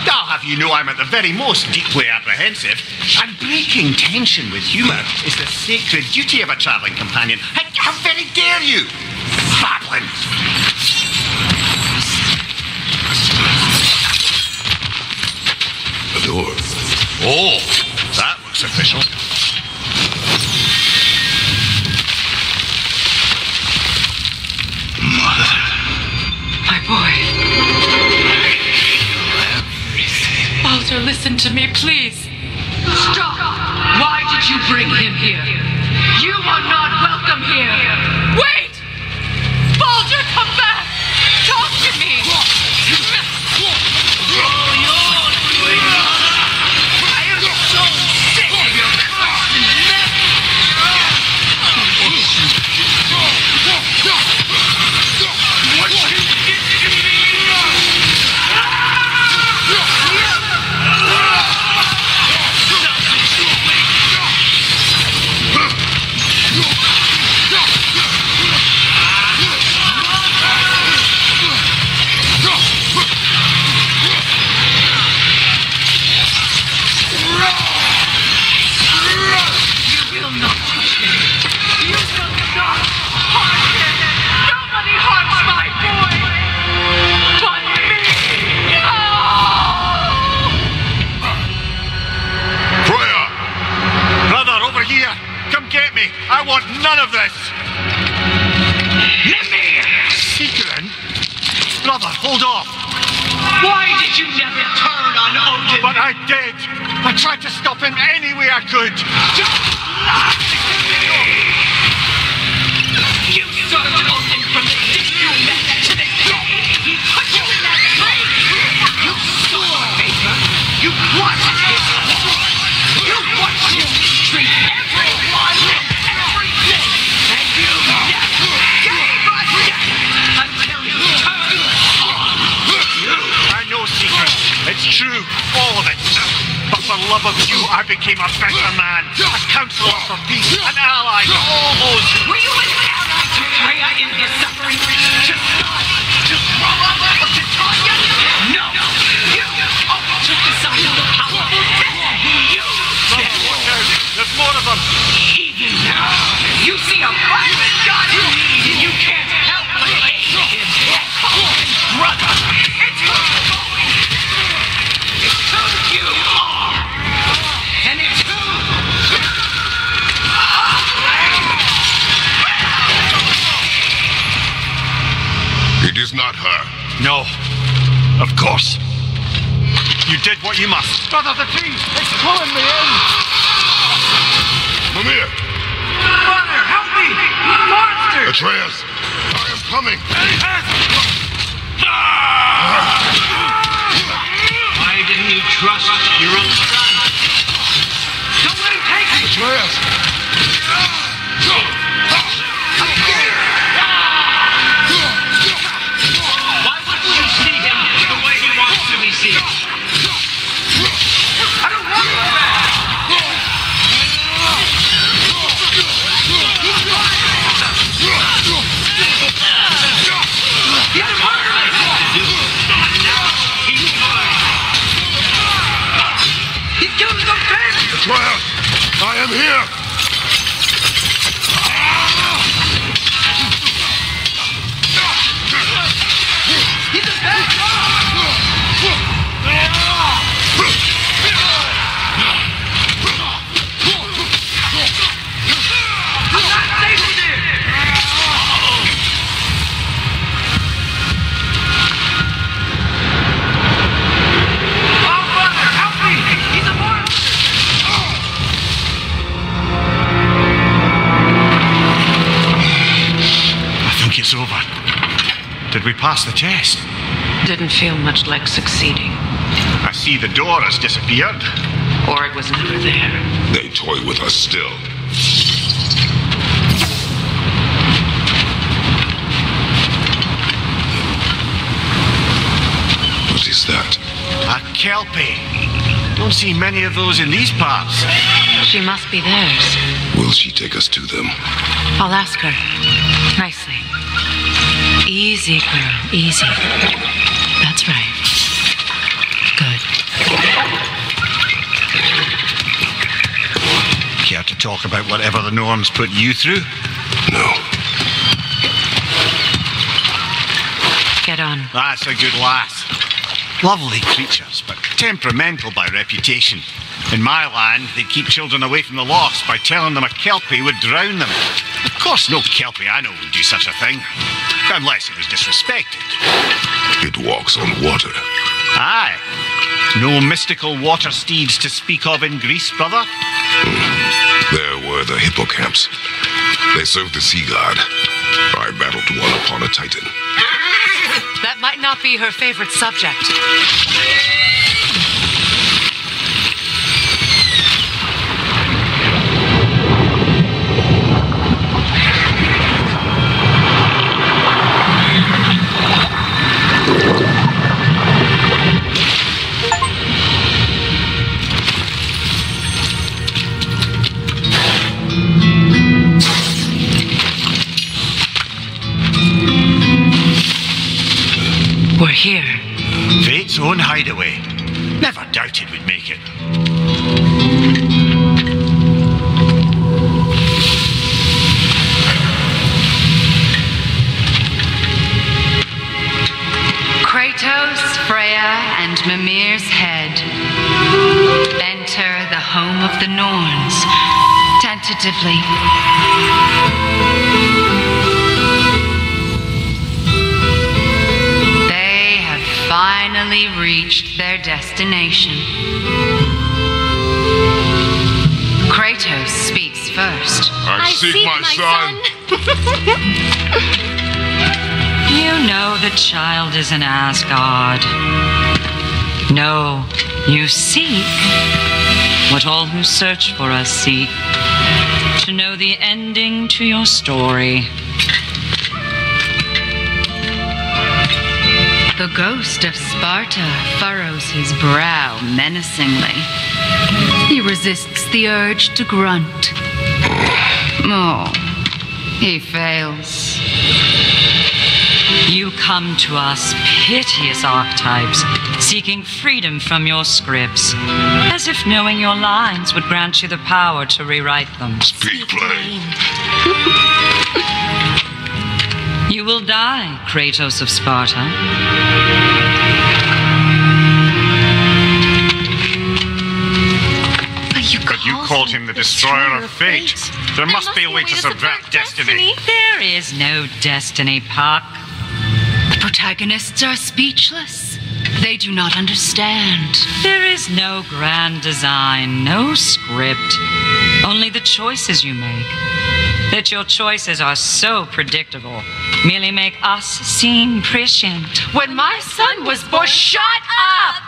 I'll have you know I'm at the very most deeply apprehensive, and breaking tension with humour is the sacred duty of a travelling companion. How very dare you? Babbling! The door. Oh, that looks official. Mother. My boy. Baldur, listen to me, please. Stop! Why did you bring him here? You are not welcome here! Wait! Baldur, come back! Talk to me! I am so sick of your constant mess! What you did to me! I want none of this! Secret? Brother, hold off! Why did you never turn on Odin? But I did! I tried to stop him any way I could! You served Odin from the day you met to the day he put you in that tree! You saw a favor! You wanted his blood! You watched him treat everyone and everything! And you never gave a damn until you turned on you! I know, Secret. It's true, all of it. But for love of you, I became a better man, a counselor for peace, an ally, almost. Were you an ally to Freya in his suffering? To God? To Roma? Or to Tanya? No! You only took the side of the powerful men who used them! There's more of them! Even now, you see a violent god in need and you can't help but hate him and call him brother! It's who you are! And it's who It is not her. No. Of course. You did what you must. Brother, the tree! It's pulling me in! Mimir! Brother, help me! Monster! Atreus! I am coming! Why didn't you trust your own son? Don't let him take me! Atreus! Why wouldn't you see him the way he wants to be seen? I don't want to go back! He's killing the fish! Atreus! I am here! He's a fish! I'm not safe with him! Oh, brother, help me! He's a monster! I think it's over. Did we pass the test? Didn't feel much like succeeding. I see the door has disappeared. Or it was never there. They toy with us still. What is that? A kelpie. Don't see many of those in these parts. She must be theirs. Will she take us to them? I'll ask her. Nicely. Easy, girl. Easy. That's right. Good. Care to talk about whatever the Norns put you through? No. Get on. That's a good lass. Lovely creatures, but temperamental by reputation. In my land, they keep children away from the lost by telling them a kelpie would drown them. Of course, no kelpie I know would do such a thing. Unless it was disrespected. It walks on water. Aye. No mystical water steeds to speak of in Greece, brother? There were the hippocamps. They served the sea god. I battled one upon a titan. That might not be her favorite subject. We're here. Fate's own hideaway. Never doubted we'd make it. Kratos, Freya, and Mimir's head enter the home of the Norns, tentatively. Finally reached their destination. Kratos speaks first. I seek my son. You know the child is in Asgard. No, you seek what all who search for us seek, to know the ending to your story. The ghost of Sparta furrows his brow menacingly. He resists the urge to grunt. Oh, he fails. You come to us, piteous archetypes, seeking freedom from your scripts, as if knowing your lines would grant you the power to rewrite them. Speak plain. You will die, Kratos of Sparta. But you called him the destroyer of fate. There must be a way to subvert destiny. There is no destiny, Puck. The protagonists are speechless. They do not understand. There is no grand design, no script. Only the choices you make. That your choices are so predictable merely make us seem prescient. When my son was born, shut up!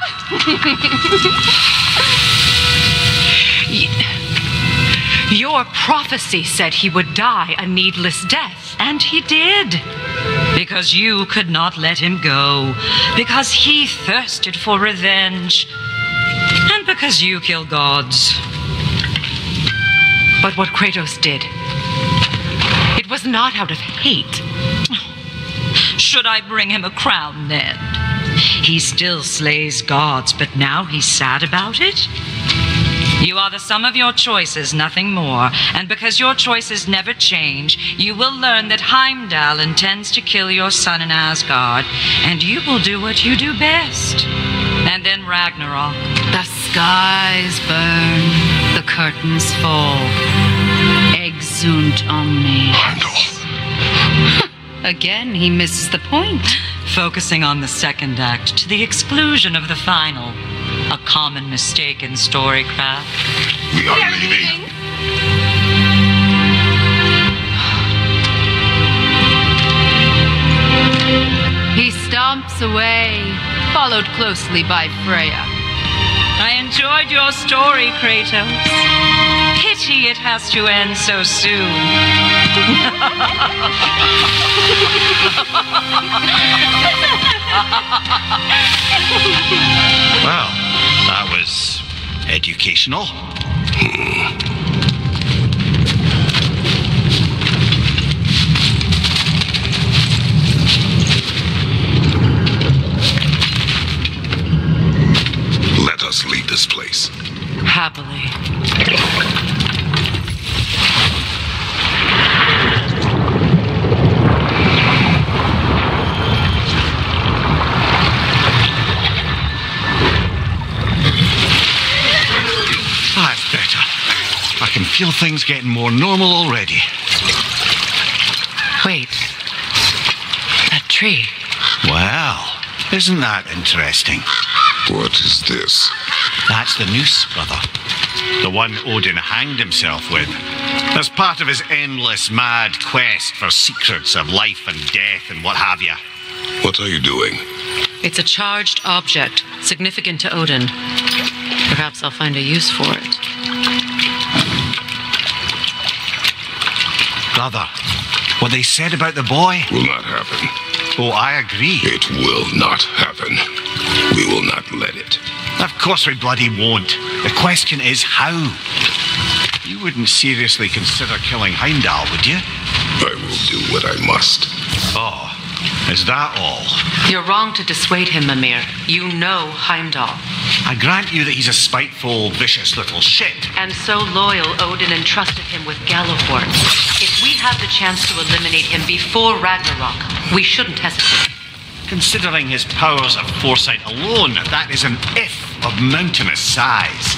Your prophecy said he would die a needless death. And he did. Because you could not let him go. Because he thirsted for revenge. And because you kill gods. But what Kratos did, it was not out of hate. Should I bring him a crown then? He still slays gods, but now he's sad about it? You are the sum of your choices, nothing more. And because your choices never change, you will learn that Heimdall intends to kill your son in Asgard, and you will do what you do best. And then Ragnarok. The skies burn, the curtains fall. Exunt omnes. Again, he misses the point. Focusing on the second act to the exclusion of the final. A common mistake in storycraft. We are leaving. He stomps away, followed closely by Freya. I enjoyed your story, Kratos. Pity it has to end so soon. Well, that was educational. Let us leave this place. Happily. That's better. I can feel things getting more normal already. Wait. That tree. Well, isn't that interesting? What is this? That's the noose, brother. The one Odin hanged himself with. As part of his endless, mad quest for secrets of life and death and what have you. What are you doing? It's a charged object, significant to Odin. Perhaps I'll find a use for it. Brother, what they said about the boy? Will not happen. Oh, I agree. It will not happen. We will not let it. Of course we bloody won't. The question is how. You wouldn't seriously consider killing Heimdall, would you? I will do what I must. Oh, is that all? You're wrong to dissuade him, Mimir. You know Heimdall. I grant you that he's a spiteful, vicious little shit. And so loyal, Odin entrusted him with Gjallarhorn. If we have the chance to eliminate him before Ragnarok, we shouldn't hesitate. Considering his powers of foresight alone, that is an if of mountainous size.